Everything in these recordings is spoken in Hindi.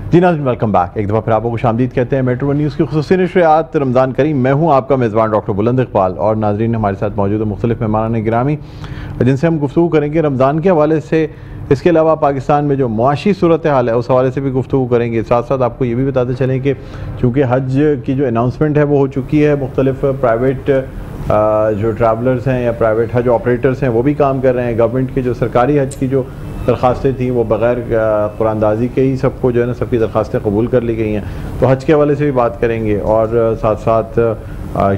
जी नाज़रीन, वेलकम बैक। एक दफ़ा फिर आपको खुशामदीद कहते हैं मेट्रो न्यूज़ की खुसूसी नशरियात रमज़ान करीम। मैं हूँ आपका मेज़बान डॉक्टर बुलंद इकबाल और नाज़रीन हमारे साथ मौजूद है मुख्तलिफ मेहमान गिरामी जिनसे हम गुफ्तगू करेंगे रमज़ान के हवाले से। इसके अलावा पाकिस्तान में जो मुआशी सूरत हाल है उस हवाले से भी गुफ्तगू करेंगे। साथ साथ आपको ये भी बताते चलें कि चूँकि हज की जो अनाउंसमेंट है वो हो चुकी है, मुख्तलिफ प्राइवेट जो ट्रैवलर्स हैं या प्राइवेट हज ऑपरेटर्स हैं वो भी काम कर रहे हैं। गवर्नमेंट की जो सरकारी हज की जो दरख्वास्तें थी वो बग़ैर कुरानदाजी के ही सबको जो है ना सबकी दरख्वास्तें कबूल कर ली गई हैं, तो हज के हवाले से भी बात करेंगे। और साथ साथ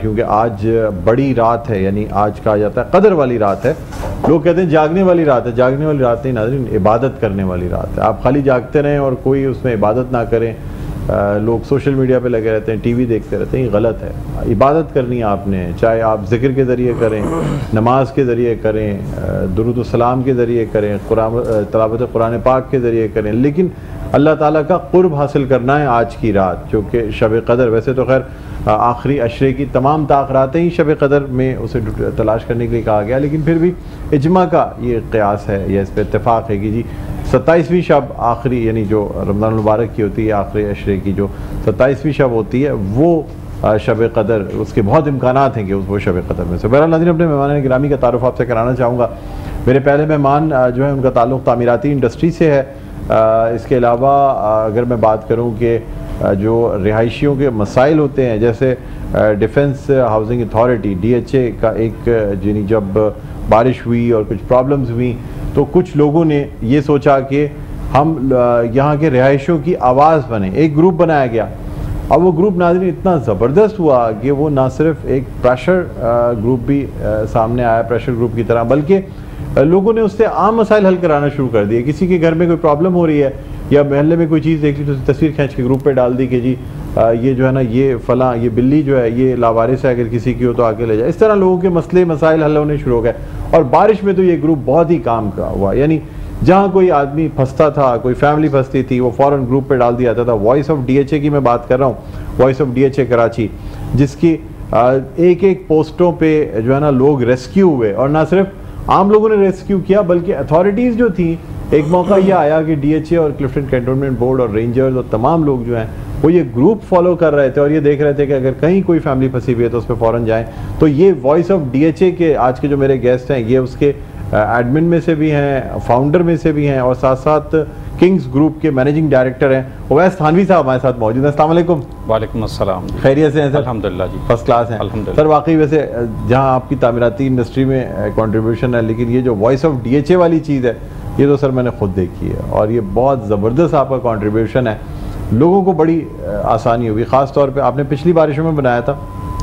क्योंकि आज बड़ी रात है, यानी आज कहा जाता है कदर वाली रात है, लोग कहते हैं जागने वाली रात है। जागने वाली रात नहीं नाज़रीन, इबादत करने वाली रात है। आप खाली जागते रहें और कोई उसमें इबादत ना करें। लोग सोशल मीडिया पे लगे रहते हैं, टीवी देखते रहते हैं, ये गलत है। इबादत करनी है आपने, चाहे आप ज़िक्र के ज़रिए करें, नमाज के ज़रिए करें, दुरूद सलाम के ज़रिए करें, तिलावत कुरान पाक के ज़रिए करें, लेकिन अल्लाह ताला का क़ुर्ब हासिल करना है आज की रात जो कि शब क़दर। वैसे तो खैर आखिरी अशरे की तमाम ताक़रातें ही शब क़दर में उसे तलाश करने के लिए कहा गया, लेकिन फिर भी इजमा का ये क़यास है या इस पर इत्तेफाक है कि जी 27वीं शब आखिरी, यानी जो रमज़ान मुबारक की होती है आखिरी अशरे की जो 27वीं शब होती है वो शब क़दर, उसके बहुत इम्कानात हैं कि वो शब क़दर में से। बहरहाल नाज़रीन, अपने मेहमान गिरामी का तारुफ़ आपसे कराना चाहूँगा। मेरे पहले मेहमान जो है उनका ताल्लुक़ तामीराती इंडस्ट्री से है। इसके अलावा अगर मैं बात करूँ कि जो रिहायशियों के मसाइल होते हैं, जैसे डिफेंस हाउसिंग अथॉरिटी DHA का एक यानी जब बारिश हुई और कुछ प्रॉब्लम्स हुई तो कुछ लोगों ने ये सोचा कि हम यहाँ के रिहायशियों की आवाज़ बने, एक ग्रुप बनाया गया। अब वो ग्रुप नाज़रीन इतना ज़बरदस्त हुआ कि वो ना सिर्फ एक प्रेशर ग्रुप भी सामने आया प्रेशर ग्रुप की तरह, बल्कि लोगों ने उससे आम मसाइल हल कराना शुरू कर दिए। किसी के घर में कोई प्रॉब्लम हो रही है या महल्ले में कोई चीज़ देख ली तो तस्वीर खींच के ग्रुप पे डाल दी कि जी ये जो है ना ये फ़लाँ ये बिल्ली जो है ये लावारिस है, अगर किसी की हो तो आके ले जाए। इस तरह लोगों के मसले मसाइल हल होने शुरू हो गए और बारिश में तो ये ग्रुप बहुत ही काम का हुआ। यानी जहाँ कोई आदमी फंसता था, कोई फैमिली फंसती थी, वो फ़ौरन ग्रुप पे डाल दिया जाता था। वॉइस ऑफ DHA की मैं बात कर रहा हूँ, वॉइस ऑफ DHA कराची, जिसकी एक एक पोस्टों पे जो है ना लोग रेस्क्यू हुए। और ना सिर्फ आम लोगों ने रेस्क्यू किया बल्कि अथॉरिटीज़ जो थी, एक मौका यह आया कि DHA और क्लिफ्टन कैंटोनमेंट बोर्ड और रेंजर्स और तमाम लोग जो हैं वो ये ग्रुप फॉलो कर रहे थे और ये देख रहे थे कि अगर कहीं कोई फैमिली फंसी हुई है तो उस पर फ़ौरन जाएँ। तो ये वॉइस ऑफ DHA के आज के जो मेरे गेस्ट हैं ये उसके एडमिन में से भी हैं, फाउंडर में से भी हैं और साथ साथ किंग्स ग्रुप के मैनेजिंग डायरेक्टर हैं उवैस थानवी साहब हमारे साथ मौजूद हैं। अस्सलाम वालेकुम। वालेकुम अस्सलाम। खैरियत से हैं सर? अल्हम्दुलिल्लाह जी, फर्स्ट क्लास हैं अल्हम्दुलिल्लाह। सर। वाकई वैसे जहाँ आपकी तामीराती इंडस्ट्री में कंट्रीब्यूशन है, लेकिन ये जो वॉइस ऑफ DHA वाली चीज़ है ये तो सर मैंने खुद देखी है और ये बहुत ज़बरदस्त आपका कंट्रीब्यूशन है। लोगों को बड़ी आसानी होगी, ख़ास तौर पे आपने पिछली बारिशों में बनाया था,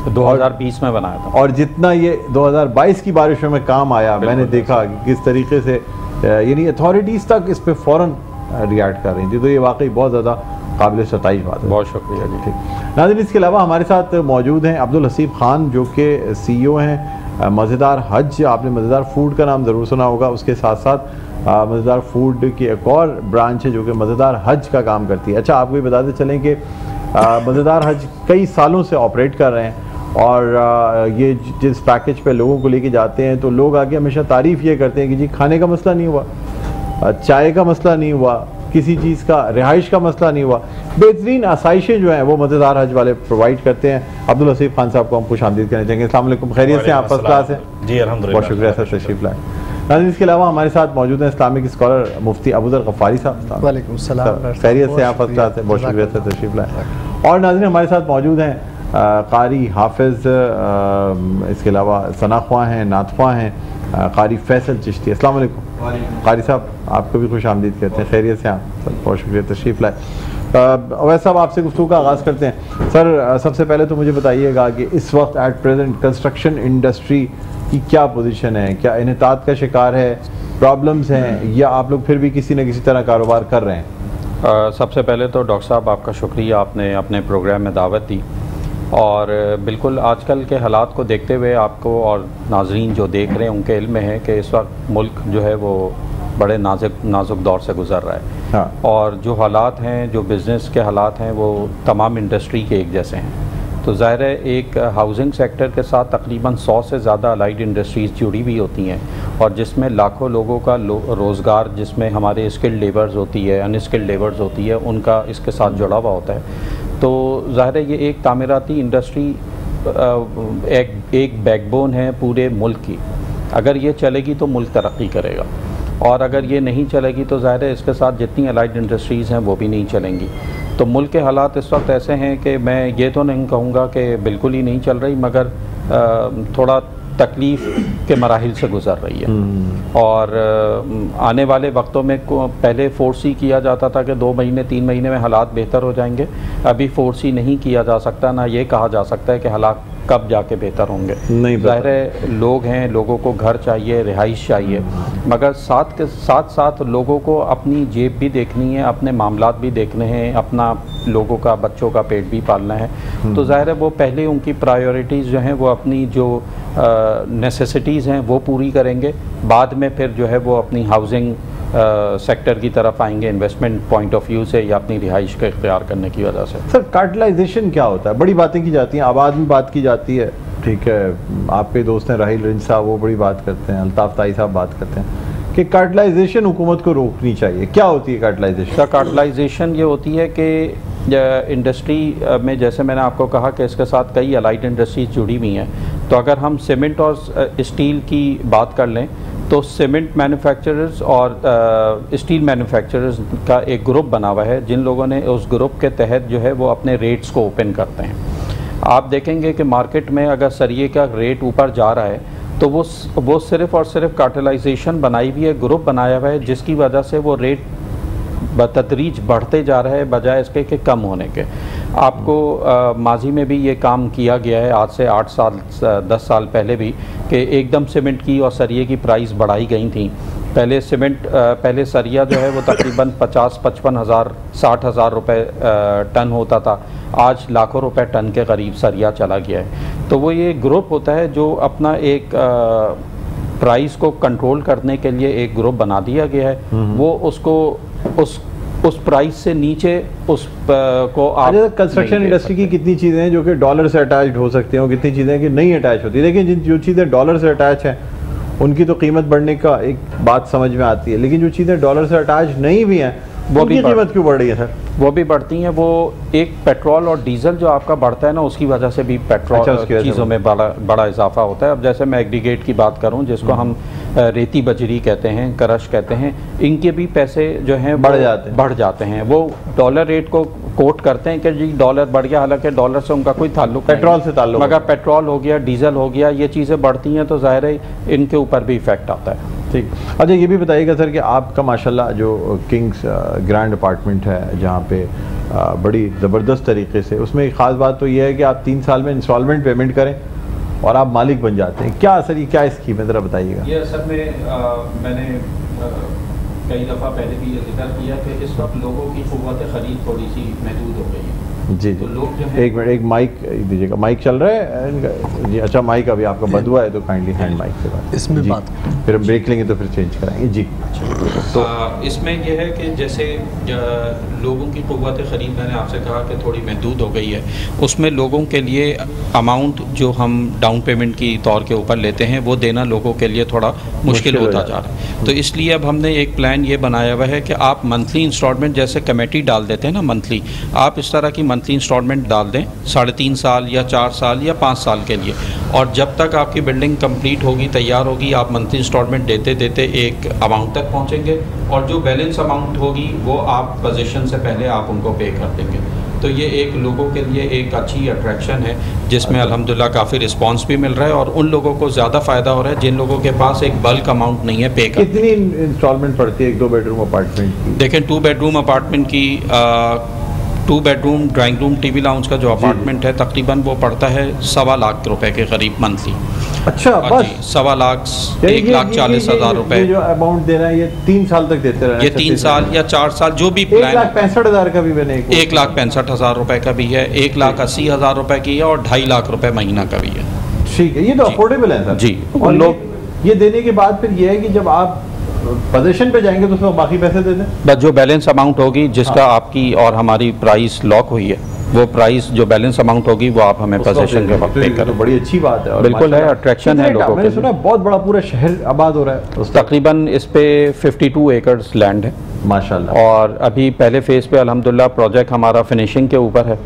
2020 में बनाया था, और जितना ये 2022 की बारिशों में काम आया, मैंने देखा कि किस तरीके से यानी अथॉरिटीज़ तक इस पर फ़ौरन रिएक्ट कर रही थी। तो ये वाकई बहुत ज़्यादा काबिल सताइश बात है। बहुत शुक्रिया जी। ठीक नाज़रीन, इसके अलावा हमारे साथ मौजूद हैं अब्दुल हसीब खान जो कि CEO हैं मज़ेदार हज। आपने मज़ेदार फूड का नाम ज़रूर सुना होगा, उसके साथ साथ मज़ेदार फूड की एक और ब्रांच है जो कि मज़ेदार हज का काम करती है। अच्छा, आपको ये बताते चलें कि मज़ेदार हज कई सालों से ऑपरेट कर रहे हैं और ये जिस पैकेज पे लोगों को लेके जाते हैं तो लोग आके हमेशा तारीफ़ ये करते हैं कि जी खाने का मसला नहीं हुआ, चाय का मसला नहीं हुआ, किसी चीज़ का रिहाइश का मसला नहीं हुआ, बेहतरीन आसाइशें जो हैं वो मज़ेदार हज वाले प्रोवाइड करते हैं। अब्दुल हसीब खान साहब को हम खुशामदीद करना चाहेंगे। अस्सलाम वालेकुम, खैरियत से? आप फर्स्ट क्लास हैं जी? अल्हम्दुलिल्लाह, बहुत शुक्रिया सर तशरीफ़ लाए। नाज़रीन, इसके अलावा हमारे साथ मौजूद हैं इस्लामिक स्कॉलर मुफ्ती अबूज़र गफ़ारी साहब। वालेकुम सलाम, खैरियत से? आप फर्स्ट क्लास हैं, बहुत शुक्रिया सर तशरीफ़ लाए। और नाज़रीन हमारे साथ मौजूद हैं कारी हाफिज़, इसके अलावा सना ख्वां हैं, नात ख्वां हैं, कारी फैसल चिश्ती। अस्सलाम वालेकुम कारी साहब, आपको भी खुश आमदीद कहते हैं। खैरियत से? आप सर बहुत शुक्रिया तशरीफ़ लाए। अवैस साहब, आपसे गुफ्तगू का आगाज़ करते हैं। सर सबसे पहले तो मुझे बताइएगा कि इस वक्त एट प्रेजेंट कंस्ट्रक्शन इंडस्ट्री की क्या पोजीशन है? क्या इन्हितात का शिकार है, प्रॉब्लम्स हैं, या आप लोग फिर भी किसी न किसी तरह कारोबार कर रहे हैं? सबसे पहले तो डॉक्टर साहब आपका शुक्रिया, आपने अपने प्रोग्राम में दावत दी और बिल्कुल आजकल के हालात को देखते हुए आपको और नाजरीन जो देख रहे हैं उनके इल्म में है कि इस वक्त मुल्क जो है वो बड़े नाजुक दौर से गुज़र रहा है। हाँ। और जो हालात हैं, जो बिज़नेस के हालात हैं वो तमाम इंडस्ट्री के एक जैसे हैं। तो ज़ाहिर है एक हाउसिंग सेक्टर के साथ तकरीबन 100 से ज़्यादा अलाइड इंडस्ट्रीज़ जुड़ी हुई होती हैं और जिसमें लाखों लोगों का रोज़गार, जिसमें हमारे स्किल्ड लेबर्स होती है, अनस्किल्ड लेबर्स होती है, उनका इसके साथ जुड़ा हुआ होता है। तो ज़ाहिर है ये एक तामीराती इंडस्ट्री एक बैकबोन है पूरे मुल्क की। अगर ये चलेगी तो मुल्क तरक्की करेगा, और अगर ये नहीं चलेगी तो ज़ाहिर है इसके साथ जितनी अलाइड इंडस्ट्रीज़ हैं वो भी नहीं चलेंगी। तो मुल्क के हालात इस वक्त ऐसे हैं कि मैं ये तो नहीं कहूँगा कि बिल्कुल ही नहीं चल रही, मगर थोड़ा तकलीफ़ के मराहिल से गुज़र रही है। और आने वाले वक्तों में पहले फोर्सी किया जाता था कि 2 महीने 3 महीने में हालात बेहतर हो जाएंगे। अभी फोर्सी नहीं किया जा सकता, ना ये कहा जा सकता है कि हालात कब जाके बेहतर होंगे। ज़ाहिर है लोग हैं, लोगों को घर चाहिए, रिहाइश चाहिए, मगर साथ साथ लोगों को अपनी जेब भी देखनी है, अपने मामलात भी देखने हैं, अपना लोगों का, बच्चों का पेट भी पालना है। तो ज़ाहिर है वो पहले उनकी प्रायोरिटीज़ जो हैं वो अपनी जो नेसेसिटीज़ हैं वो पूरी करेंगे, बाद में फिर जो है वो अपनी हाउसिंग सेक्टर की तरफ आएंगे इन्वेस्टमेंट पॉइंट ऑफ व्यू से या अपनी रिहाइश का इख्तियार करने की वजह से। सर कार्टलाइजेशन क्या होता है? बड़ी बातें की जाती हैं, आबाद में बात की जाती है, ठीक है, आपके दोस्त हैं राहिल रिंज साहब, वो बड़ी बात करते हैं, अल्ताफ़ ताई साहब बात करते हैं कि कार्टलाइजेशन हुकूमत को रोकनी चाहिए। क्या होती है कार्टलाइजेशन? कार्टलाइजेशन ये होती है कि इंडस्ट्री में, जैसे मैंने आपको कहा कि इसके साथ कई अलाइड इंडस्ट्रीज जुड़ी हुई हैं, तो अगर हम सीमेंट और स्टील की बात कर लें तो सीमेंट मैन्युफैक्चरर्स और स्टील मैन्युफैक्चरर्स का एक ग्रुप बना हुआ है, जिन लोगों ने उस ग्रुप के तहत जो है वो अपने रेट्स को ओपन करते हैं। आप देखेंगे कि मार्केट में अगर सरिये का रेट ऊपर जा रहा है तो वो सिर्फ़ और सिर्फ कार्टलाइजेशन बनाई हुई है, ग्रुप बनाया हुआ है, जिसकी वजह से वो रेट बतदरीज बढ़ते जा रहा है बजाय इसके कि कम होने के। आपको माजी में भी ये काम किया गया है, आज से 8 साल 10 साल पहले भी, कि एकदम सीमेंट की और सरिये की प्राइस बढ़ाई गई थी। पहले पहले सरिया जो है वो तकरीबन 50-55 हज़ार 60 हज़ार रुपये टन होता था, आज लाखों रुपए टन के करीब सरिया चला गया है। तो वो ये ग्रुप होता है जो अपना एक प्राइस को कंट्रोल करने के लिए एक ग्रुप बना दिया गया है, वो उसको उस प्राइस से नीचे उस को आप कंस्ट्रक्शन इंडस्ट्री की कितनी चीज़ें हैं जो कि डॉलर से अटैच हो सकती हैं और कितनी चीज़ें कि नहीं अटैच होती, लेकिन जो चीज़ें डॉलर से अटैच हैं उनकी तो कीमत बढ़ने का एक बात समझ में आती है, लेकिन जो चीज़ें डॉलर से अटैच नहीं भी हैं वो भी कीमत क्यों बढ़ रही है सर? वो भी बढ़ती हैं। वो एक पेट्रोल और डीजल जो आपका बढ़ता है ना, उसकी वजह से भी पेट्रोल चीज़ों में बड़ा इजाफा होता है। अब जैसे मैं एग्रीगेट की बात करूं, जिसको हम रेती बजरी कहते हैं, करश कहते हैं, इनके भी पैसे जो हैं बढ़ जाते हैं। वो डॉलर रेट को कोट करते हैं कि जी डॉलर बढ़ गया, हालांकि डॉलर से उनका कोई ताल्लुक नहीं, पेट्रोल से ताल्लुक, मगर पेट्रोल हो गया, डीजल हो गया, ये चीज़ें बढ़ती हैं तो ज़ाहिर है इनके ऊपर भी इफेक्ट आता है। ठीक। अच्छा ये भी बताइएगा सर कि आपका माशाल्लाह जो किंग्स ग्रैंड अपार्टमेंट है जहाँ पे बड़ी ज़बरदस्त तरीके से, उसमें एक ख़ास बात तो ये है कि आप 3 साल में इंस्टॉलमेंट पेमेंट करें और आप मालिक बन जाते हैं। क्या सर ये क्या स्कीम है, ज़रा बताइएगा। ये असल में मैंने कई दफ़ा पहले भी ये जिक्र किया कि इस वक्त लोगों की क़ुव्वत ख़रीद थोड़ी सी महदूद हो गई है। जी तो लोग जो एक मिनट, एक माइक दीजिएगा, माइक चल रहा है जी? अच्छा माइक अभी आपका बंद हुआ है तो काइंडली हैंड माइक से बात इसमें बात, फिर हम ब्रेक लेंगे तो फिर चेंज कराएंगे जी। तो इसमें यह है कि जैसे लोगों की क़ुव्वत ख़रीद, मैंने आपसे कहा कि थोड़ी महदूद हो गई है, उसमें लोगों के लिए अमाउंट जो हम डाउन पेमेंट की तौर के ऊपर लेते हैं वो देना लोगों के लिए थोड़ा मुश्किल होता जा रहा है। तो इसलिए अब हमने एक प्लान ये बनाया हुआ है कि आप मंथली इंस्टॉलमेंट, जैसे कमेटी डाल देते हैं ना मंथली, आप इस तरह की मंथली इंस्टॉलमेंट डाल दें 3.5 साल या 4 साल या 5 साल के लिए, और जब तक आपकी बिल्डिंग कंप्लीट होगी, तैयार होगी, आप मंथली इंस्टॉलमेंट देते देते एक अमाउंट तक पहुंचेंगे, और जो बैलेंस अमाउंट होगी वो आप पोजीशन से पहले आप उनको पे कर देंगे। तो ये एक लोगों के लिए एक अच्छी अट्रैक्शन है, जिसमें अल्हम्दुलिल्लाह काफ़ी रिस्पांस भी मिल रहा है और उन लोगों को ज़्यादा फ़ायदा हो रहा है जिन लोगों के पास एक बल्क अमाउंट नहीं है पे कर। कितनी इंस्टॉलमेंट पड़ती है एक 2 बेडरूम अपार्टमेंट की? देखें 2 बेडरूम अपार्टमेंट की 2 bedroom drawing room TV lounge का जो अपार्टमेंट है तकरीबन वो पड़ता है 1.25 लाख रुपए के करीब मंथली। अच्छा बस 1.25 लाख 1,40,000 रुपए जो अमाउंट देना है ये 3 साल तक देते रहना? ये 3 साल या 4 साल जो भी प्लान। 1,65,000 का भी बने? 1,65,000 रुपए का भी है, 1,80,000 रुपए की है और 2.5 लाख रुपए महीना का भी है। ठीक है, ये तो अफोर्डेबल है सर जी। और लोग ये देने के बाद फिर ये है कि जब आप पोजीशन पे जाएंगे तो उसमें बाकी पैसे दे दें, बस जो बैलेंस अमाउंट होगी जिसका आपकी और हमारी प्राइस लॉक हुई है वो प्राइस जो बैलेंस अमाउंट होगी वो आप हमें पोजीशन के वक्त पे करें। तो बड़ी अच्छी बात है और बिल्कुल है, अट्रैक्शन है लोगों मैंने सुना बहुत बड़ा पूरा शहर आबाद हो रहा है। तकरीबन इस पे 52 एकड़ लैंड है माशाल्लाह। और अभी पहले फेज़ पे अल्हम्दुलिल्लाह प्रोजेक्ट हमारा फिनिशिंग के ऊपर है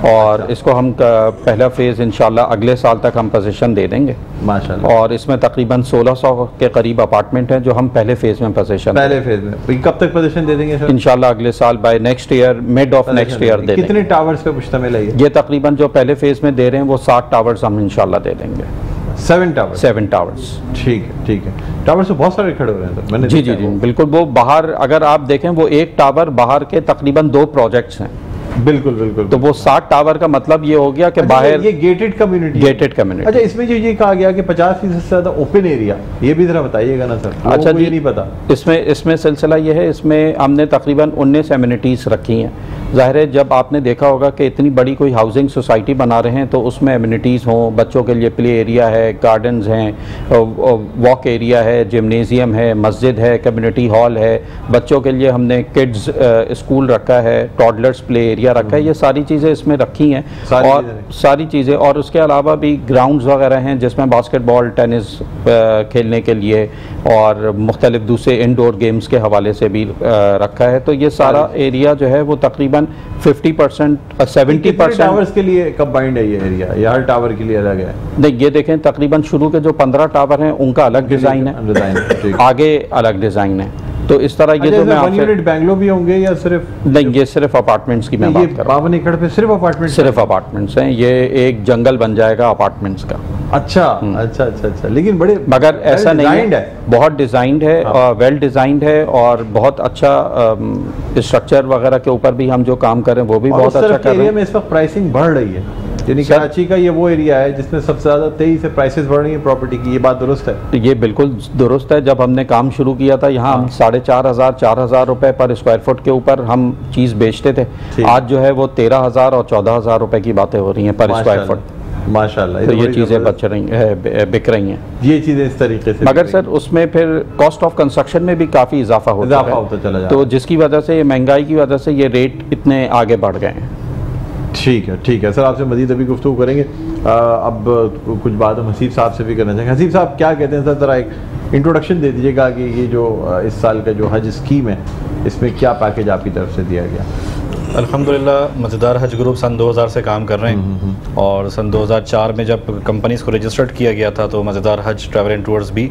और इसको हम पहला फेज़ इंशाल्लाह अगले साल तक हम पोजीशन दे देंगे माशाल्लाह। और इसमें तकरीबन 1600 के करीब अपार्टमेंट हैं जो हम पहले फेज़ में पोजीशन पहले फेज में कब तक पोजीशन दे देंगे सर? इंशाल्लाह अगले साल by next year, mid of next year दे देंगे। कितने टावर्स पे मुश्तमिल है ये तकरीबन जो पहले फेज़ में दे रहे हैं वो 7 टावर्स हम इंशाल्लाह दे देंगे। 7 टावर्स? 7 टावर्स। ठीक है ठीक है। टावर्स तो बहुत सारे खड़े हो रहे हैं सर, मैंने जी जी जी बिल्कुल। वो बाहर अगर आप देखें वो एक टावर बाहर के तकरीबन 2 प्रोजेक्ट्स हैं। बिल्कुल बिल्कुल। तो वो 7 टावर का मतलब ये हो गया कि बाहर ये गेटेड कम्युनिटी। Gated community. अच्छा, इसमें जो ये कहा गया कि 50% से ज़्यादा ओपन एरिया, ये भी जरा बताइएगा ना सर। अच्छा जी, ये नहीं पता इसमें सिलसिला ये है, इसमें हमने तकरीबन 19 एमिनिटीज़ रखी हैं। ज़ाहिर है जब आपने देखा होगा कि इतनी बड़ी कोई हाउसिंग सोसाइटी बना रहे हैं तो उसमें एमिनिटीज़ हों, बच्चों के लिए प्ले एरिया है, गार्डन्स हैं, वॉक एरिया है, जिमनेजियम है, मस्जिद है, कम्युनिटी हॉल है, बच्चों के लिए हमने किड्स स्कूल रखा है, टॉडलर्स प्ले एरिया रखा है, ये सारी चीज़ें इसमें रखी हैं। और सारी चीज़ें और उसके अलावा भी ग्राउंड्स वगैरह हैं जिसमें बास्केटबॉल, टेनिस खेलने के लिए और मुख्तलिफ दूसरे इंडोर गेम्स के हवाले से भी रखा है। तो ये सारा एरिया जो है वो तकरीबन 50% 70% टावर्स के लिए कंबाइंड है ये एरिया, या हर टावर के लिए अलग है? नहीं, ये देखें तकरीबन शुरू के जो 15 टावर हैं उनका अलग डिज़ाइन है, आगे अलग डिज़ाइन है। तो इस तरह ये तो मैं आपसे बैंगलोर भी होंगे या सिर्फ? नहीं, ये सिर्फ अपार्टमेंट्स की मैं बात कर रहा हूँ। 52 एकड़ पे सिर्फ अपार्टमेंट्स? सिर्फ अपार्टमेंट्स हैं। ये एक जंगल बन जाएगा अपार्टमेंट का। अच्छा अच्छा अच्छा अच्छा। लेकिन बड़े मगर ऐसा नहीं है, बहुत डिज़ाइंड है और वेल डिज़ाइंड है और बहुत अच्छा स्ट्रक्चर वगैरह के ऊपर भी हम जो काम कर रहे हैं वो भी बहुत अच्छा कर रहे हैं। इस वक्त प्राइसिंग बढ़ रही है, यानी कराची का ये वो एरिया है जिसमें सबसे ज़्यादा तेजी से प्राइसेस बढ़ रही है प्रॉपर्टी की, ये बात दुरुस्त है? ये बिल्कुल दुरुस्त है। जब हमने काम शुरू किया था यहाँ हम 4,500 रुपए पर स्क्वायर फुट के ऊपर हम चीज़ बेचते थे। आज जो है वो 13,000 और 14,000 रुपए की बातें हो रही हैं पर स्क्वायर फुट। माशाल्लाह। तो ये चीज़ें बिक रही हैं, ये चीज़ें इस तरीके से। मगर सर उसमें फिर कॉस्ट ऑफ कंस्ट्रक्शन में भी काफ़ी इजाफा होता है, तो जिसकी वजह से महंगाई की वजह से ये रेट इतने आगे बढ़ गए हैं। ठीक है सर, आपसे मज़ीद अभी गुफ्तगू करेंगे। अब कुछ बात हम हसीब साहब से भी करना चाहेंगे। हसीब साहब क्या कहते हैं सर, ज़रा एक इंट्रोडक्शन दे दीजिएगा कि ये जो इस साल का जो हज स्कीम है इसमें क्या पैकेज आपकी तरफ से दिया गया? अल्हम्दुलिल्लाह मज़ेदार हज ग्रुप सन 2000 से काम कर रहे हैं और सन 2004 में जब कंपनीज़ को रजिस्टर्ड किया गया था तो मज़ेदार हज ट्रैवल एंड टूर्स भी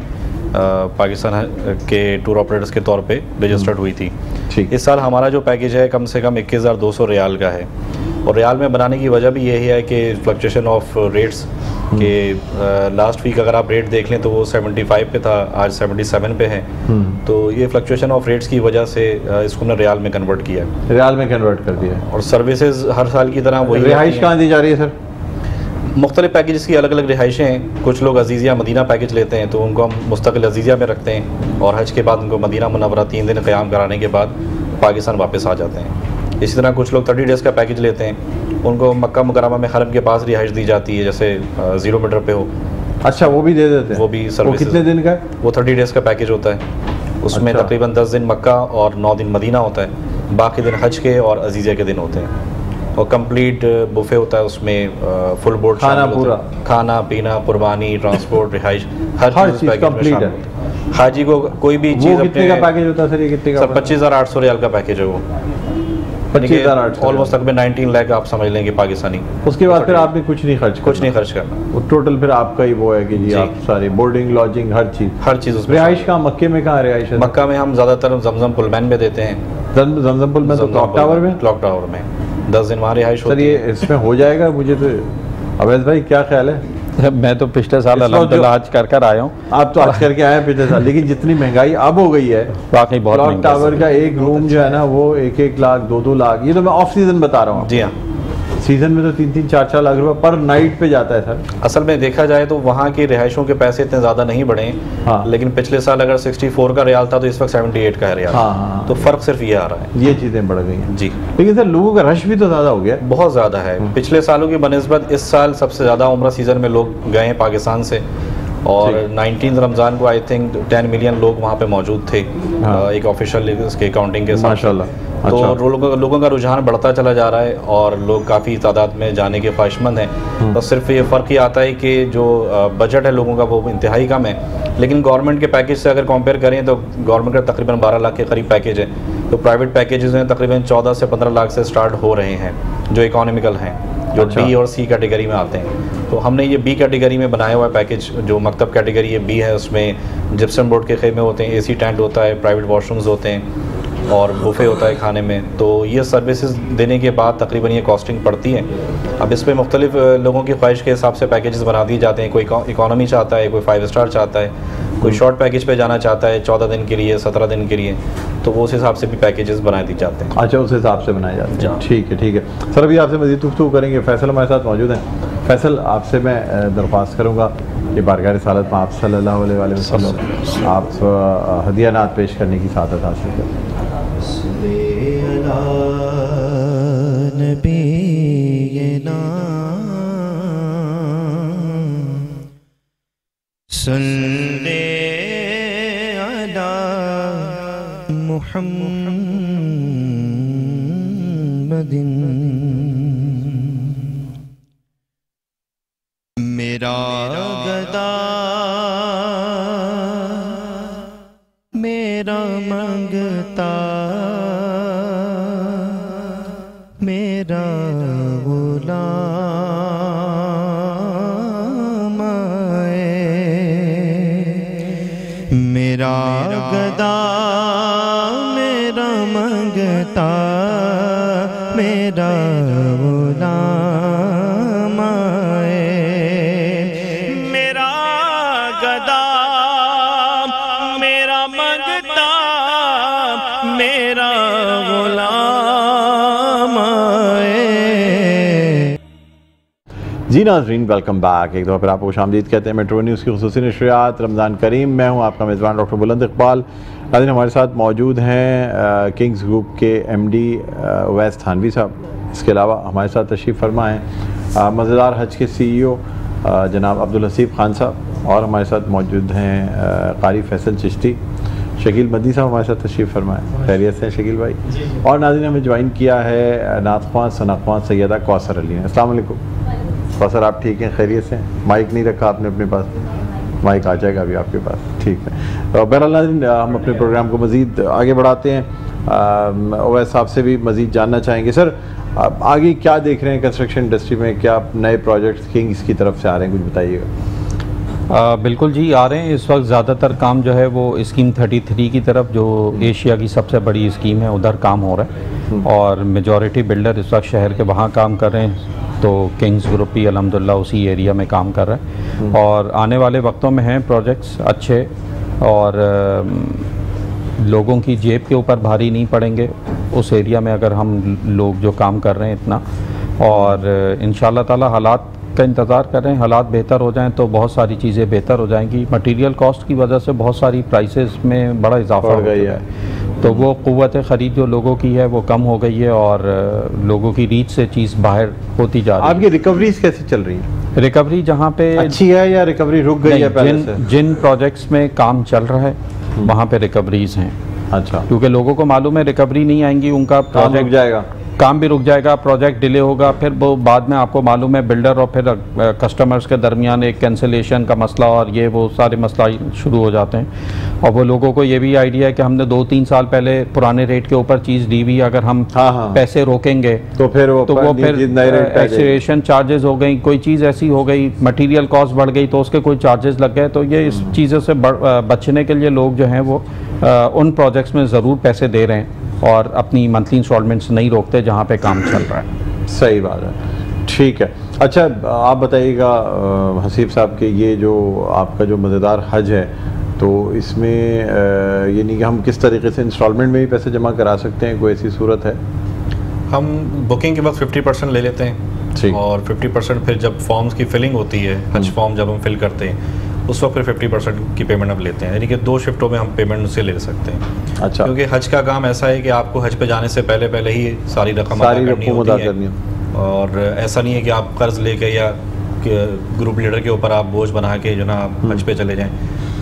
पाकिस्तान के टूर ऑपरेटर्स के तौर पे रजिस्टर्ड हुई थी। इस साल हमारा जो पैकेज है कम से कम 21,200 रियाल का है और रियाल में बनाने की वजह भी यही है कि फ्लक्चुएशन ऑफ रेट्स के लास्ट वीक अगर आप रेट देख लें तो वो 75 पे था, आज 77 पे है। तो ये फ्लक्चुएशन ऑफ रेट्स की वजह से इसको हमने रियाल में कन्वर्ट किया, रियाल में कन्वर्ट कर दिया। और सर्विसेज हर साल की तरह वही। रिहाइश कहाँ दी जा रही है सर? मुख्तलिफ पैकेजेस की अलग अलग रिहाइशें हैं। कुछ लोग अजीज़िया मदीना पैकेज लेते हैं तो उनको हम मुस्तकिल अजीज़िया में रखते हैं और हज के बाद उनको मदीना मुनव्वरा 3 दिन क़याम कराने के बाद पाकिस्तान वापस आ जाते हैं। इसी तरह कुछ लोग 30 डेज़ का पैकेज लेते हैं, उनको मक्का मुकर्रमा में हरम के पास रिहाइश दी जाती है, जैसे 0 मीटर पे हो। अच्छा, वो भी दे देते हैं? वो भी सर्विस। कितने दिन का है वो? 30 डेज़ का पैकेज होता है, उसमें तकरीबन 10 दिन मक्का और 9 दिन मदीना होता है, बाकी दिन हज के और अजीज़िया के दिन होते हैं। और कंप्लीट बुफे होता है उसमें, फुल बोर्ड खाना पूरा, खाना पीना, कुर्बानी, ट्रांसपोर्ट, रिहाइश, हर चीज़ कंप्लीट है। हाजी को कोई भी चीज़। कितने का पैकेज होता है सर? ये कितने का? 25,800 रियाल का पैकेज है वो। 25,800 ऑलमोस्ट तकरीबन 19 लाख आप समझ लेंगे पाकिस्तानी। उसके बाद फिर आपने कुछ नहीं खर्च करना, वो टोटल फिर आपका ही वो है कि जी आप सारी बोर्डिंग, लॉजिंग, हर चीज़ उसमें। रिहाइश कहाँ? मक्के में कहाँ रिहाइश है? मक्का में हम ज़्यादातर जमजम पुलमैन में देते हैं। जमजम पुलमैन तो क्लॉक टावर में? क्लॉक टावर में 10 दिन वहाँ रिहाइश होती है। सर ये इसमें हो जाएगा? मुझे तो अवैध भाई क्या ख्याल है? मैं तो पिछले साल अल्हम्दुलिल्लाह हज कर आया हूँ। आप तो हज करके आए हैं पिछले साल, लेकिन जितनी महंगाई अब हो गई है वाकई बहुत। क्लॉक टावर का एक रूम जो है ना वो 1-1 लाख 2-2 लाख, ये तो मैं ऑफ सीजन बता रहा हूँ। जी हाँ, सीजन में तो 3-3 4-4 लाख रुपए पर नाइट पे जाता है सर। असल में देखा जाए तो वहाँ की रिहाइशों के पैसे इतने ज़्यादा नहीं बढ़े हैं। हाँ। लेकिन पिछले साल अगर 64 का रियाल था तो इस वक्त 78 का है रियाल। हाँ। तो फ़र्क सिर्फ ये आ रहा है, ये चीज़ें बढ़ गई हैं। जी। लेकिन सर लोगों का रश भी तो ज़्यादा हो गया, बहुत ज़्यादा है। पिछले सालों की बनिस्बत इस साल सबसे ज़्यादा उम्रा सीज़न में लोग गए हैं पाकिस्तान से और 19 रमज़ान को आई थिंक 10 मिलियन लोग वहाँ पे मौजूद थे। एक ऑफिशियल इसके काउंटिंग के साथ। माशाल्लाह। तो लोगों का रुझान बढ़ता चला जा रहा है और लोग काफ़ी तादाद में जाने के ख्वाहिशमंद हैं। तो सिर्फ ये फ़र्क ये आता है कि जो बजट है लोगों का वो इंतहाई कम है, लेकिन गवर्नमेंट के पैकेज से अगर कंपेयर करें तो गवर्नमेंट का तकरीबन 12 लाख के करीब पैकेज है, तो प्राइवेट पैकेजेस हैं तकरीबन 14 से 15 लाख से स्टार्ट हो रहे हैं जो इकोनॉमिकल हैं, जो बी और सी कैटेगरी में आते हैं। तो हमने ये बी कैटेगरी में बनाया हुआ पैकेज, जो मकतब कैटेगरी ये बी है, उसमें जिप्सम बोर्ड के खेमे होते हैं, एसी टेंट होता है, प्राइवेट वॉशरूम्स होते हैं और बुफे होता है खाने में। तो ये सर्विसेज देने के बाद तकरीबन ये कॉस्टिंग पड़ती है। अब इस पर मुख्तलिफ लोगों की ख्वाहिश के हिसाब से पैकेजेस बना दिए जाते हैं। कोई इकोनॉमी चाहता है, कोई 5 स्टार चाहता है, कोई शॉर्ट पैकेज पे जाना चाहता है 14 दिन के लिए, 17 दिन के लिए, तो वो उस हिसाब से भी पैकेजेस बना दिए जाते हैं। अच्छा, उस हिसाब से बनाए जाते हैं। ठीक है, ठीक है सर। अभी आपसे मज़ीद गुफ्तगू करेंगे। फैसल हमारे साथ मौजूद हैं। फैसल, आपसे मैं दरख्वास्त करूँगा कि बारगाह रिसालत में आप सल्लल्लाहु अलैहि वसल्लम आप हदिया नात पेश करने की सादत हासिल करें। सल्ले अला मुहम्मदिन मेरा गदा मेरा मंगता मेरा गुलाम मेरा गदा मेरा मंगता मेरा गुलाम मेरा गदा मेरा मंगता मेरा गुलाम। जी नाज़रीन, वेलकम बैक। एक दफ़ा फिर आपको खुशामदीद कहते हैं मेट्रो न्यूज़ की खुसूसी नशरियात रमज़ान करीम। मैं हूं आपका मेज़बान डॉक्टर बुलंद इकबाल। नाज़रीन, हमारे साथ मौजूद हैं किंग्स ग्रुप के MD उवैस थानवी साहब। इसके अलावा हमारे साथ तशरीफ़ फरमा हैं मज़ेदार हज के CEO जनाब अब्दुल हसीब खान साहब, और हमारे साथ मौजूद हैं कारी फैसल चिश्ती। शकील मदी साहब हमारे साथ तशरीफ़ फरमाएँ। खैरियत से शकील भाई। और नाज़रीन, हमें ज्वाइन किया है नातख्वां सनाख्वां सैयदा कौसर अली ने। अस्सलाम वालेकुम कौसर, आप ठीक हैं? खैरियत से? माइक नहीं रखा आपने अपने पास, माइक आ जाएगा अभी आपके पास। ठीक है। बहरहाल नाज़रीन, हम अपने प्रोग्राम को मज़ीद आगे बढ़ाते हैं। उवैस साहब से भी मज़ीद जानना चाहेंगे सर, आगे क्या देख रहे हैं कंस्ट्रक्शन इंडस्ट्री में? क्या नए प्रोजेक्ट्स किंग्स की तरफ से आ रहे हैं? कुछ बताइएगा। बिल्कुल जी, आ रहे हैं। इस वक्त ज़्यादातर काम जो है वो स्कीम 33 की तरफ, जो एशिया की सबसे बड़ी स्कीम है, उधर काम हो रहा है और मेजॉरिटी बिल्डर इस वक्त शहर के वहाँ काम कर रहे हैं। तो किंग्स ग्रुप भी अल्हम्दुलिल्लाह उसी एरिया में काम कर रहा है और आने वाले वक्तों में हैं प्रोजेक्ट्स अच्छे और लोगों की जेब के ऊपर भारी नहीं पड़ेंगे उस एरिया में अगर हम लोग जो काम कर रहे हैं इतना। और इंशाअल्लाह ताला हालात का इंतज़ार कर रहे हैं, हालात बेहतर हो जाएं तो बहुत सारी चीज़ें बेहतर हो जाएंगी। मटेरियल कॉस्ट की वजह से बहुत सारी प्राइसेस में बड़ा इजाफा हो गया है, तो वो क़ुव्वत ख़रीद जो लोगों की है वो कम हो गई है और लोगों की रीच से चीज़ बाहर होती जा रही है। आपकी रिकवरीज कैसे चल रही है? रिकवरी जहाँ पे अच्छी है या रिकवरी रुक गई है पहले से? जिन प्रोजेक्ट्स में काम चल रहा है वहाँ पे रिकवरीज हैं। अच्छा, क्योंकि लोगों को मालूम है रिकवरी नहीं आएंगी, उनका प्रोजेक्ट जाएगा, काम भी रुक जाएगा, प्रोजेक्ट डिले होगा, फिर वो बाद में आपको मालूम है बिल्डर और फिर कस्टमर्स के दरमियान एक कैंसिलेशन का मसला और ये वो सारे मसला शुरू हो जाते हैं। और वो लोगों को ये भी आइडिया है कि हमने 2-3 साल पहले पुराने रेट के ऊपर चीज़ दी हुई, अगर हम पैसे रोकेंगे तो फिर वो एक्सीलेशन चार्जेस हो गई, कोई चीज़ ऐसी हो गई, मटीरियल कॉस्ट बढ़ गई तो उसके कोई चार्जेस लग गए। तो ये इस चीज़ों से बचने के लिए लोग जो हैं वो उन प्रोजेक्ट्स में ज़रूर पैसे दे रहे हैं और अपनी मंथली इंस्टॉलमेंट्स नहीं रोकते जहाँ पे काम चल रहा है। सही बात है, ठीक है। अच्छा, आप बताइएगा हसीब साहब कि ये जो आपका जो मज़ेदार हज है तो इसमें यानी कि हम किस तरीके से इंस्टॉलमेंट में भी पैसे जमा करा सकते हैं? कोई ऐसी सूरत है? हम बुकिंग के वक्त 50% ले लेते हैं और 50% फिर जब फॉर्म्स की फिलिंग होती है, हज फॉर्म जब हम फिल करते हैं उस वक्त फिर 50% की पेमेंट अब लेते हैं, यानी कि 2 शिफ्टों में हम पेमेंट उससे ले सकते हैं। अच्छा, क्योंकि हज का काम ऐसा है कि आपको हज पे जाने से पहले ही सारी रकम अदा करनी होती है और ऐसा नहीं है कि आप कर्ज लेके या ग्रुप लीडर के ऊपर आप बोझ बना के जो ना आप हज पे चले जाएं।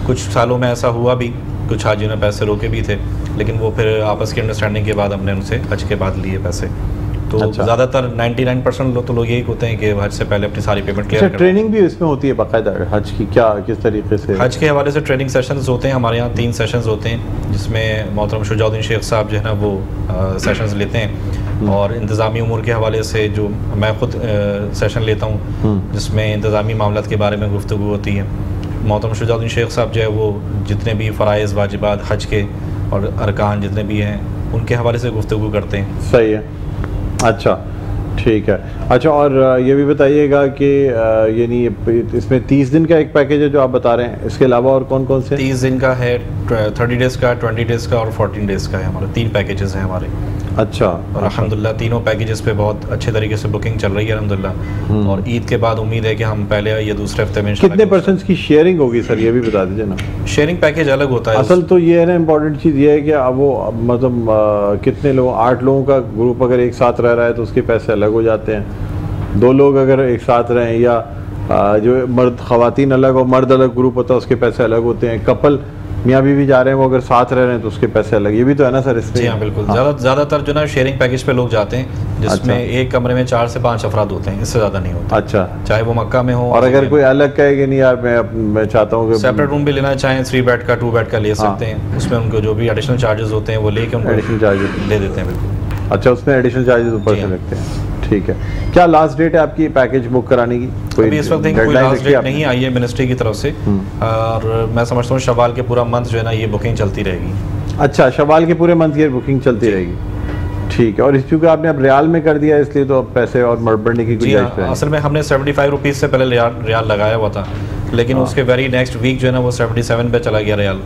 कुछ सालों में ऐसा हुआ भी कुछ हाजियों ने पैसे रोके भी थे, लेकिन वो फिर आपस की अंडरस्टैंडिंग के बाद हमने उनसे हज के बाद लिए पैसे। तो अच्छा। ज़्यादातर 99% लोग तो लोग यही होते हैं कि हज से पहले अपनी सारी पेमेंट क्लियर अच्छा, ट्रेनिंग भी इसमें होती है बाकायदा हज की, क्या किस तरीके से? हज के हवाले से ट्रेनिंग सेशंस होते हैं हमारे यहाँ, 3 सेशंस होते हैं जिसमें मोहतरम शुजाउद्दीन शेख साहब जो है ना वो सेशंस लेते हैं, और इंतज़ामी उमूर के हवाले से जो मैं ख़ुद सेशन लेता हूँ जिसमें इंतज़ामी मामलात के बारे में गुफ्तगू होती है। मोहतरम शुजाउद्दीन शेख साहब जो है वो जितने भी फ़राइज़ वाजिबात हज के और अरकान जितने भी हैं उनके हवाले से गुफ्तगू करते हैं। सही है, अच्छा ठीक है। अच्छा, और ये भी बताइएगा कि यानी इसमें 30 दिन का एक पैकेज है जो आप बता रहे हैं, इसके अलावा और कौन कौन से? 30 दिन का है, 30 डेज़ का, 20 डेज़ का और 14 डेज़ का है। हमारे 3 पैकेजेस हैं हमारे। अच्छा, और अल्हम्दुलिल्लाह तीनों पैकेजेस पे बहुत अच्छे तरीके से बुकिंग चल रही है अल्हम्दुलिल्लाह, और ईद के बाद उम्मीद है कि हम पहले ये दूसरे हफ्ते में कितने % की शेयरिंग होगी सर, ये भी बता दीजिए ना। शेयरिंग पैकेज अलग होता है। असल तो ये है ना, इम्पोर्टेंट चीज़ ये है कि अब वो मतलब कितने लोग, 8 लोगों का ग्रुप अगर एक साथ रह रहा है तो उसके पैसे अलग हो जाते हैं। 2 लोग अगर एक साथ रहें, या जो मर्द ख़वातीन अलग और मर्द अलग ग्रुप होता है उसके पैसे अलग होते हैं। कपल मियाँ बीवी जा रहे हैं वो अगर साथ रह रहे हैं तो उसके पैसे अलग, ये भी तो है ना सर इसमें? जी हाँ बिल्कुल। ज़्यादातर जो ना शेयरिंग पैकेज पे लोग जाते हैं जिसमें एक कमरे में 4 से 5 अफराद होते हैं, इससे ज़्यादा नहीं होता। अच्छा, चाहे वो मक्का में हो। और अगर कोई अलग कहे कि नहीं यार मैं चाहता हूँ कि सेपरेट रूम भी लेना चाहें, 3 बेड का 2 बेड का ले सकते हैं, उसमें उनको जो भी एडिशनल चार्जेस होते हैं वो लेके उनको एडिशनल चार्जेस दे देते हैं। बिल्कुल। अच्छा, उसमें एडिशनल चार्जेस ऊपर से लगते हैं, ठीक है। क्या लास्ट डेट है आपकी पैकेज बुक कराने की? अभी इस वक्त कोई लास्ट डेट नहीं आई है मिनिस्ट्री की तरफ से, और मैं समझता हूँ शवाल के पूरा मंथ जो है ना ये बुकिंग चलती रहेगी। अच्छा, शवाल के पूरे मंथ की बुकिंग चलती रहेगी, ठीक है। और इस क्योंकि आपने अब रियाल में कर दिया इसलिए तो अब पैसे और बढ़ने की गुंजाइश है। असल में हमने 75 रुपीज़ से पहले रियाल लगाया हुआ था, लेकिन उसके वेरी नेक्स्ट वीक जो है ना वो 77 पे चला गया रियाल,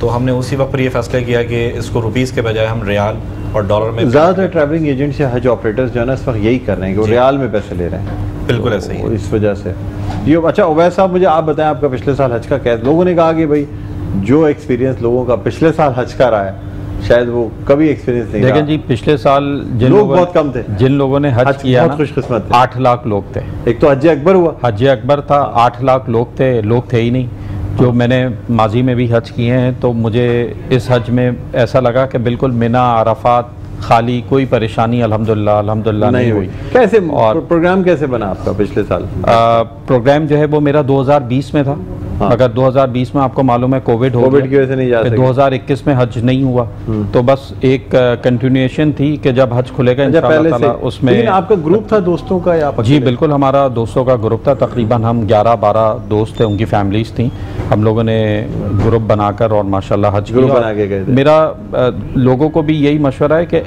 तो हमने उसी वक्त पर ये फैसला किया कि इसको रुपीज़ के बजाय हम रियाल और डॉलर में। ज़्यादातर ट्रैवलिंग एजेंट्स या हज ऑपरेटर्स जो है ना इस वक्त यही कर रहे हैं कि वो रियाल में पैसे ले रहे हैं। बिल्कुल ऐसा ही है। इस वजह से ये। अच्छा उवैस साहब, मुझे आप बताएं आपका पिछले साल हज का कैसे? लोगों ने कहा कि भाई जो एक्सपीरियंस लोगों का पिछले साल हज का रहा है शायद वो कभी एक्सपीरियंस नहीं। लेकिन जी पिछले साल लोग बहुत कम थे, जिन लोगों ने हज किया बहुत खुशकिस्मत थे। 8 लाख लोग थे। एक तो हज अकबर हुआ, हज अकबर था, 8 लाख लोग थे ही नहीं। जो मैंने माजी में भी हज किए हैं तो मुझे इस हज में ऐसा लगा कि बिल्कुल मिना अरफात खाली, कोई परेशानी अल्हम्दुलिल्लाह नहीं हुई। कैसे और प्रोग्राम कैसे बना आपका पिछले साल? प्रोग्राम जो है वो मेरा 2020 में था, मगर 2020 में आपको मालूम है कोविड की वजह से नहीं जा सके। 2021 में हज नहीं हुआ, तो बस एक कंटिन्यूएशन थी कि जब हज खुलेगा इंशाअल्लाह ताला उसमें। लेकिन आपका ग्रुप था दोस्तों का या? जी बिल्कुल, हमारा दोस्तों का ग्रुप था, तकरीबन हम 11-12 दोस्त थे, उनकी फैमिलीज थी। हम लोगों ने ग्रुप बनाकर और माशाल्लाह हज ग्रुप बना के गए थे। मेरा लोगों को भी यही मशवरा है कि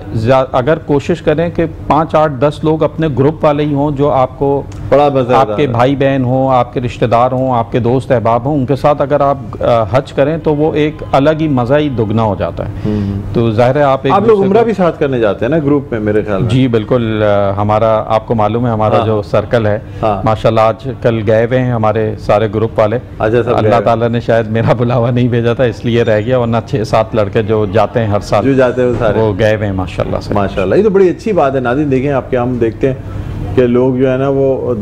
अगर कोशिश करें कि 5, 8, 10 लोग अपने ग्रुप वाले ही हों, जो आपको आपके भाई बहन हों, आपके रिश्तेदार हों, आपके दोस्त अहबाब हों, उनके साथ अगर आप हज करें तो वो एक अलग ही मज़ा ही दुगना हो जाता है। तो जाहिर है आप लोग उम्रा भी साथ करने जाते हैं ना ग्रुप में मेरे ख्याल में? जी बिल्कुल, हमारा आपको मालूम है हमारा जो सर्कल है माशाल्लाह आज कल गए हुए हैं हमारे सारे ग्रुप वाले। अल्लाह ताला ने शायद मेरा बुलावा नहीं भेजा था इसलिए रह गया, वरना 6-7 लड़के जो जाते हैं हर साल, जो जाते हैं वो सारे वो गए हुए हैं माशाल्लाह से। माशाल्लाह, ये तो बड़ी अच्छी बात है। नाज़रीन देखें आपके, हम देखते हैं कि लोग जो है ना वो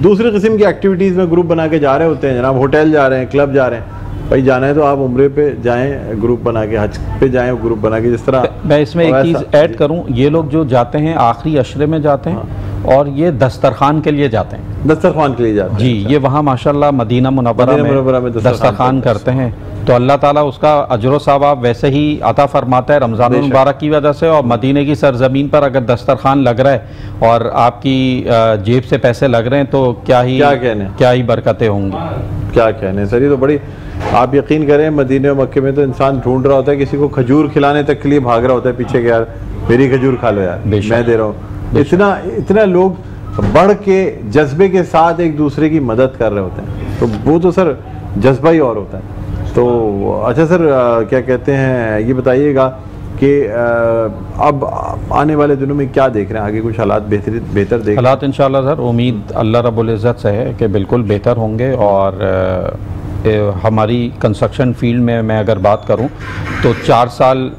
दूसरे किस्म की एक्टिविटीज़ में ग्रुप बना के जा रहे होते हैं। जनाब होटल जा रहे हैं, क्लब जा रहे हैं, भाई जाना है तो आप उम्रे पे जाएं ग्रुप बना के, हज पे जाएं ग्रुप बना के। जिस तरह मैं इसमें एक चीज़ ऐड करूं, ये लोग जो जाते हैं आखिरी अशरे में जाते हैं और ये दस्तरखान के लिए जाते हैं। दस्तरखान के लिए जाते हैं? जी, ये वहाँ माशाल्लाह मदीना मुनव्वरा में दस्तरखान करते हैं, तो अल्लाह ताला उसका अजर सवाब वैसे ही अता फरमाता है रमज़ान मुबारक की वजह से। और मदीने की सरजमीन पर अगर दस्तरखान लग रहा है और आपकी जेब से पैसे लग रहे हैं तो क्या ही बरकतें होंगी। क्या कहने सर, ये तो बड़ी, आप यकीन करें मदीने और मक्के में तो इंसान ढूंढ रहा होता है, किसी को खजूर खिलाने तक के लिए भाग रहा होता है पीछे के, यार मेरी खजूर खा लो यार, मैं दे रहा हूँ। इतना लोग बढ़ के जज्बे के साथ एक दूसरे की मदद कर रहे होते हैं, तो वो तो सर जज्बा ही और होता है। तो अच्छा सर, क्या कहते हैं, ये बताइएगा कि अब आने वाले दिनों में क्या देख रहे हैं, आगे कुछ हालात बेहतर देख? हालात इंशाल्लाह सर उम्मीद अल्लाह रब्बुल इज़्ज़त से है कि बिल्कुल बेहतर होंगे। और हमारी कंस्ट्रक्शन फील्ड में मैं अगर बात करूं तो 4 साल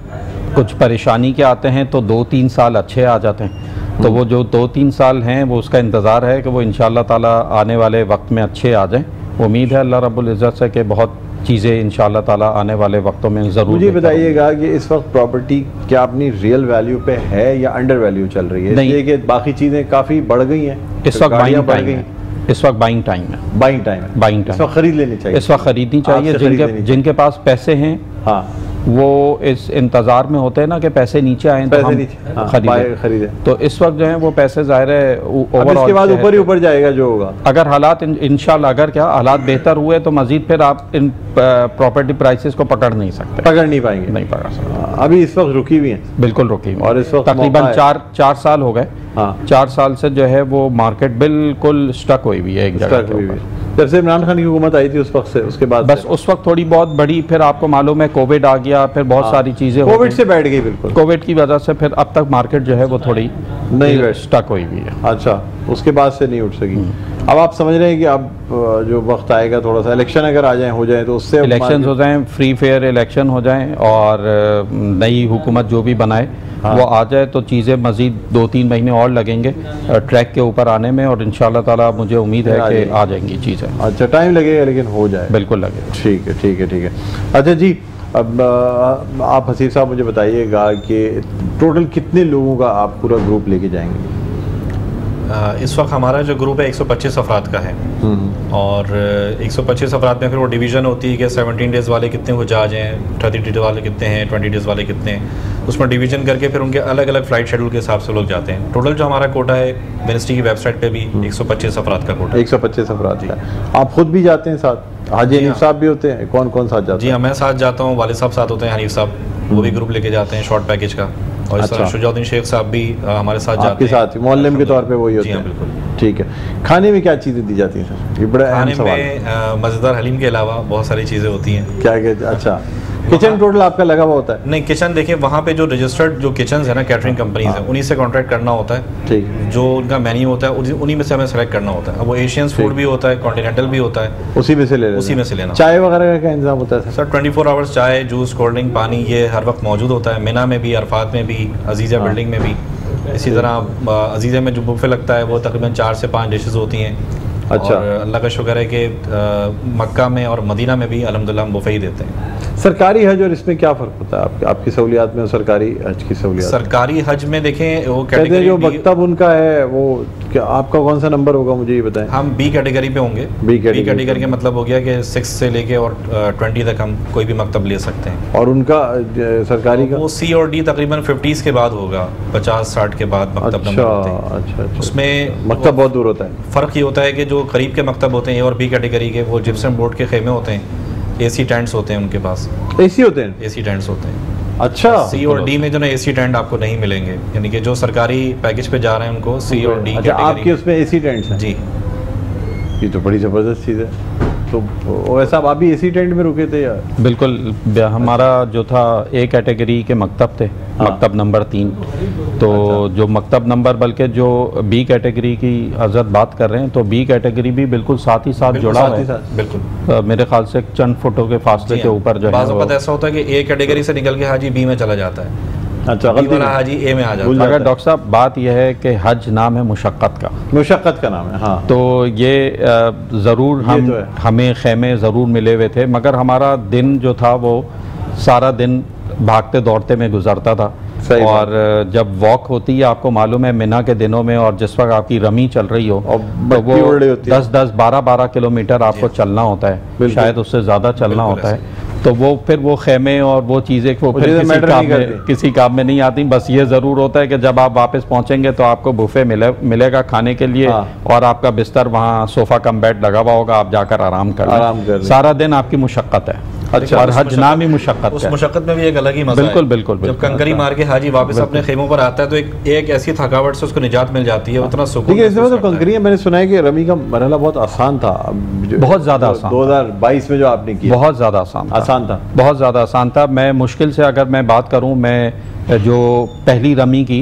कुछ परेशानी के आते हैं तो 2-3 साल अच्छे आ जाते हैं। तो वो जो 2-3 साल हैं वो उसका इंतज़ार है कि वो इंशाअल्लाह ताला आने वाले वक्त में अच्छे आ जाएं। उम्मीद है अल्लाह रब्बुल इज़्ज़त से कि बहुत चीज़ें इंशाअल्लाह ताला आने वाले वक्तों में ज़रूर। मुझे बताइएगा कि इस वक्त प्रॉपर्टी क्या अपनी रियल वैल्यू पे है या अंडर वैल्यू चल रही है? नहीं, इसलिए कि बाकी चीज़ें काफ़ी बढ़ गई हैं, इस वक्त गाड़ियाँ बाइंग बढ़ टाइम गई, है, इस वक्त बाइंग टाइम है, बाइंग टाइम है, बाइंग इस टाइम वक्त खरीद लेनी चाहिए, इस वक्त खरीदनी चाहिए। आपसे खरीद लेनी चाहिए। जिनके पास पैसे हैं हाँ, वो इस इंतज़ार में होते हैं ना कि पैसे नीचे आए तो हम खरीदे। तो इस वक्त जो है वो पैसे ज़ाहिर है अब इसके बाद ऊपर ही ऊपर जाएगा जो होगा। अगर हालात इंशाल्लाह अगर क्या हालात बेहतर हुए तो मजीद फिर आप इन प्रॉपर्टी प्राइसेस को पकड़ नहीं सकते, पकड़ नहीं पाएंगे, नहीं पकड़ सकते। अभी इस वक्त रुकी हुई हैं, बिल्कुल रुकी हुई, और इस वक्त तकरीबन 4 साल हो गए। हाँ, 4 साल से जो है वो मार्केट बिल्कुल स्टक हुई हुई है एक जगह के ऊपर। जब से इमरान खान की हुकूमत आई थी उस वक्त से, उसके बाद बस उस वक्त थोड़ी बहुत बड़ी, फिर आपको मालूम है कोविड आ गया, फिर बहुत सारी चीज़ें, कोविड से बैठ गई बिल्कुल, कोविड की वजह से फिर अब तक मार्केट जो है वो थोड़ी नहीं स्टक हुई हुई है। अच्छा, उसके बाद से नहीं उठ सकी। अब आप समझ रहे हैं कि अब जो वक्त आएगा थोड़ा सा इलेक्शन अगर आ जाए, हो जाए, तो उससे इलेक्शन हो जाएं, फ्री फेयर इलेक्शन हो जाएं और नई हुकूमत जो भी बनाए वो आ जाए तो चीज़ें मज़ीद 2-3 महीने और लगेंगे ट्रैक के ऊपर आने में, और इंशाल्लाह ताला मुझे उम्मीद है कि आ जाएंगी चीज़ें। अच्छा, टाइम लगेगा लेकिन हो जाए, बिल्कुल लगेगा। ठीक है, ठीक है, ठीक है। अच्छा जी, अब आप हसीब साहब मुझे बताइएगा कि टोटल कितने लोगों का आप पूरा ग्रुप लेके जाएंगे? इस वक्त हमारा जो ग्रुप है 125 अफराद का है, और 125 अफराद में फिर वो डिवीज़न होती है कि 17 डेज़ वाले कितने हो जहाज हैं, 30 डेज़ वाले कितने हैं, 20 डेज़ वाले कितने हैं, उसमें डिवीज़न करके फिर उनके अलग अलग फ़्लाइट शेड्यूल के हिसाब से लोग जाते हैं। टोटल जो हमारा कोटा है मिनिस्ट्री की वेबसाइट पे भी 125 अफराद का कोटा है। 125 अफराद का। आप खुद भी जाते हैं साथ? हाजी हनीफ साहब भी होते हैं? कौन कौन साथ जाते हैं? जी हाँ, मैं साथ जाता हूँ, वालिद साहब साथ होते हैं, हनीफ साहब वो भी ग्रुप लेके जाते हैं शॉर्ट पैकेज का, और इस तरह शुजाउद्दीन शेख साहब भी हमारे साथ जाते हैं, साथ मोहल्ले के तौर पे वही होते हैं। बिल्कुल, ठीक है। खाने में क्या चीज़ें दी जाती हैं सर? ये बड़ा अहम सवाल है। खाने में मज़ेदार हलीम के अलावा बहुत सारी चीज़ें होती हैं। क्या क्या? अच्छा, किचन टोटल आपका लगा हुआ होता है? नहीं, किचन देखिए वहाँ पे जो रजिस्टर्ड जो किचन है ना, कैटरिंग कंपनीज है, उन्हीं से कॉन्ट्रैक्ट करना होता है। ठीक, जो उनका मेन्यू होता है उन्हीं में से हमें सेलेक्ट करना होता है। अब वो एशियंस फूड भी होता है, कॉन्टिनेंटल भी होता है, उसी में से लेना। चाय वगैरह का इंतजाम होता है सर? 24 आवर्स चाय, जूस, कोल्ड ड्रिंक, पानी ये हर वक्त मौजूद होता है। मिना में भी, अरफात में भी, अजीज़ा बिल्डिंग में भी। इसी तरह अजीज़ा में जो बुफे लगता है वो तकरीबन 4 से 5 डिशेज़ होती हैं। अच्छा, और अल्लाह का शुक्र है कि मक्का में और मदीना में भी अल्हम्दुलिल्लाह हम बुफे ही देते हैं। सरकारी हज और इसमें क्या फ़र्क होता है आपकी सहूलियात में और सरकारी हज की सहूलियात? सरकारी हज में देखें वो कहते हैं जो मकतब उनका है वो, क्या आपका कौन सा नंबर होगा मुझे ये बताएं? हम बी कैटेगरी पे होंगे। बी कैटेगरी का मतलब हो गया कि 6 से लेके और 20 तक हम कोई भी मकतब ले सकते हैं। और उनका सरकारी का? वो सी और डी तकरीबन 50s के बाद होगा, 50-60 के बाद मकतब नंबर होते हैं। अच्छा, उसमें मकतब बहुत दूर होता है। फ़र्क ये होता है कि जो करीब के मकतब होते हैं ए और बी कैटेगरी के, वो जिप्सम बोर्ड के खेमे होते हैं, एसी टेंट्स होते हैं उनके पास। एसी होते हैं? एसी टेंट्स होते हैं। अच्छा, सी और डी में जो ना एसी टेंट आपको नहीं मिलेंगे, यानी कि जो सरकारी पैकेज पे जा रहे हैं उनको सी और डी। अच्छा, आपके उसमें एसी टेंट्स हैं? जी, ये तो बड़ी ज़बरदस्त चीज़ है। तो वैसा आप भी एसी टेंट में रुके थे यार? बिल्कुल, हमारा जो था ए कैटेगरी के मकतब थे, मकतब नंबर 3। तो जो मकतब नंबर, बल्कि जो बी कैटेगरी की हजरत बात कर रहे हैं, तो बी कैटेगरी भी बिल्कुल साथ ही साथ जुड़ा है। बिल्कुल, मेरे ख्याल से चंद फुटों के फासले के ऊपर जो है, ऐसा होता है कि ए कैटेगरी से निकल के हाजी बी में चला जाता है। अच्छा, गलती वाला हाजी ए में आ जाता है। अगर डॉक्टर साहब बात यह है कि हज नाम है मुशक्क़त का, मुशक्क़त का नाम है, हाँ, तो ये ज़रूर हमें खेमे ज़रूर मिले हुए थे, मगर हमारा दिन जो था वो सारा दिन भागते दौड़ते में गुजरता था। और जब वॉक होती है, आपको मालूम है मिना के दिनों में, और जिस वक्त आपकी रमी चल रही हो तो वो 10-10, 12-12 किलोमीटर आपको चलना होता है, शायद उससे ज़्यादा चलना होता है। तो वो फिर वो खेमे और वो चीज़ें वो फिर किसी काम में नहीं आती। बस ये ज़रूर होता है कि जब आप वापस पहुँचेंगे तो आपको बुफे मिलेगा खाने के लिए, और आपका बिस्तर वहाँ सोफ़ा कम बेड लगा हुआ होगा, आप जाकर आराम कर सारा दिन आपकी मुशक्क़त है। अच्छा, और हज नाम ही मुशक्क़त उस मुशक्क़त में भी एक अलग ही मज़ा है। बिल्कुल। जब कंकरी मार के हाजी वापस अपने खेमों पर आता है तो एक ऐसी थकावट से उसको निजात मिल जाती है, उतना सुकून। लेकिन इसमें तो कंकरी, मैंने सुना है कि रमी का मरहला बहुत आसान था, बहुत ज़्यादा आसान। 2022 में जो आपने किया, बहुत ज़्यादा आसान था, बहुत ज़्यादा आसान था। मैं मुश्किल से, अगर मैं बात करूँ, मैं जो पहली रमी की,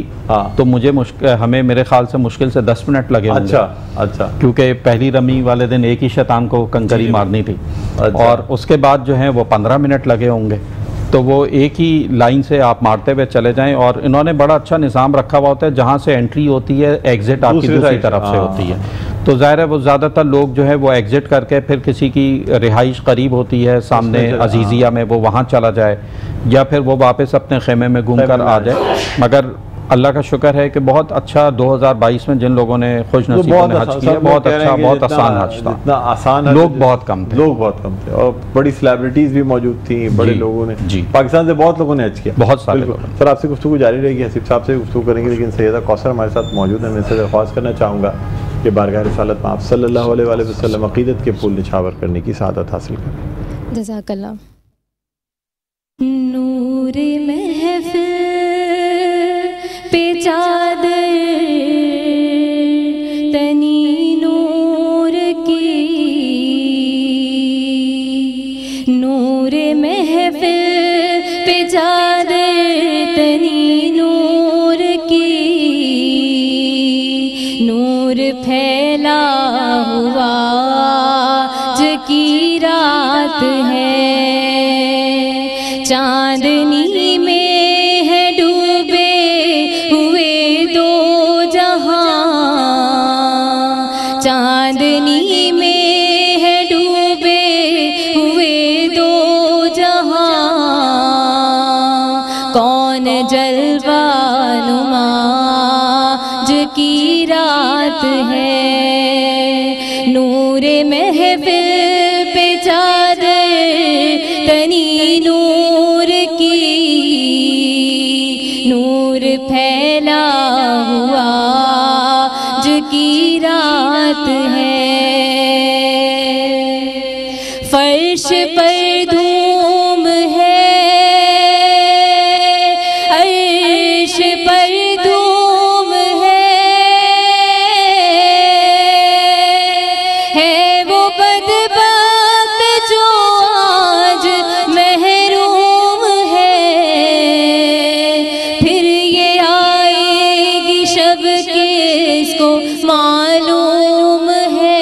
तो मुझे हमें मेरे ख्याल से मुश्किल से 10 मिनट लगे। अच्छा, क्योंकि पहली रमी वाले दिन एक ही शैतान को कंकरी मारनी थी। अच्छा। और उसके बाद जो है वो 15 मिनट लगे होंगे। तो वो एक ही लाइन से आप मारते हुए चले जाएं, और इन्होंने बड़ा अच्छा निज़ाम रखा हुआ होता है, जहाँ से एंट्री होती है एग्जिट आपकी दूसरी तरफ से होती है। तो ज़ाहिर है वो ज़्यादातर लोग जो है वो एग्ज़िट करके फिर किसी की रिहाइश करीब होती है सामने अजीज़िया में, वो वहाँ चला जाए या फिर वो वापस अपने खेमे में घूम कर आ जाए। मगर अल्लाह का शुक्र है कि बहुत अच्छा 2022 में जिन लोगों ने खुश नसीबों ने हज किया, बहुत अच्छा, बहुत आसान हज था। इतना आसान, लोग बहुत कम थे और बड़ी सेलिब्रिटीज भी मौजूद थी, बड़े लोगों ने जी पाकिस्तान से बहुत लोगों ने हज किया, बहुत सारे। सर आपसे गुफ्तगू जारी रहेगी, हसीब साहब से गुफ्तगू करेंगे, लेकिन सैयदा कौसर हमारे साथ मौजूद है। मैं इनसे दरख्वास्त करना चाहूँगा कि बारगाह रिसालत में आप सल्लल्लाहु अलैहि वसल्लम अक़ीदत के पुल निछावर करने की सआदत हासिल करें। जज़ाकल्लाह। नूर महफिल पे चादर तनी नूर की, नूर महफिल पे चादर तनी नूर की, नूर फैला हुआ जो की रात है, चांदनी में है डूबे हुए दो जहां, चांदनी में है डूबे हुए दो जहां, कौन जलवा नुमा जो की रात है, नूर महफिल पे चादर तनी नूर की, नूर फैला हुआ जो की रात है, फर्श पर धूम है, अर्श पर धूम है वो बदबख्त जो आज महरूम है, फिर ये आएगी शब किसको मालूम है,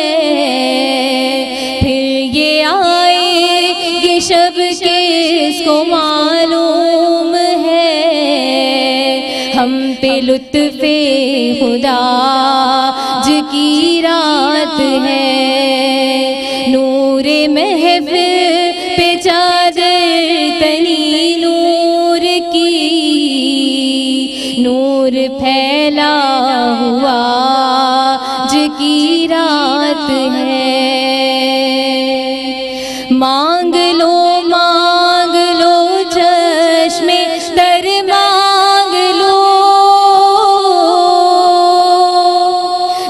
फिर ये आएगी शब किसको मालूम है, हम पे लुत्फ़े खुदा जो की रात है, नूर महफिल पे चादर तनी नूर की, नूर फैला हुआ जो की रात है, मांग लो चश्मे दर मांग लो,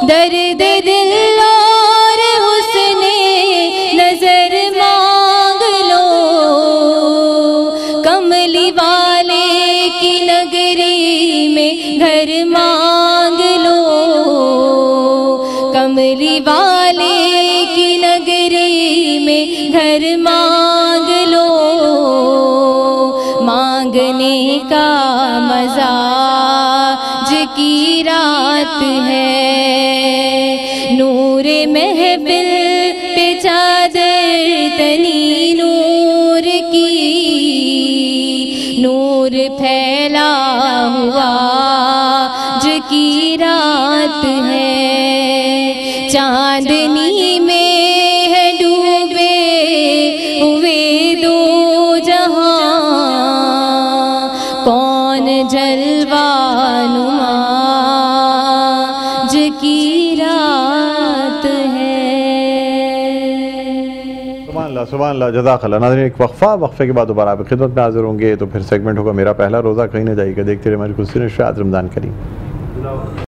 दर्द दिल और हुस्ने नजर मांग लो, कमली वाले की नगरी में घर मांग लो, कमली वाले की नगरी में घर मांग लो, मांगने का मजा जो की रात है, नूर महफिल पे चादर तनी नूर की, नूर फैला हुआ जो की रात है, चांदनी में है डूबे हुए दो जहां, कौन जलवा नुमा जो की रात है। सुभान अल्लाह, जज़ाकल्लाह। नाज़रीन, एक वक्फे के बाद दोबारा आपकी खिदमत में हाजिर होंगे, तो फिर सेगमेंट होगा मेरा पहला रोज़ा, कहीं ना जाइएगा, देखते रहिए हमारी खुशी नशरियात रमज़ान करीम।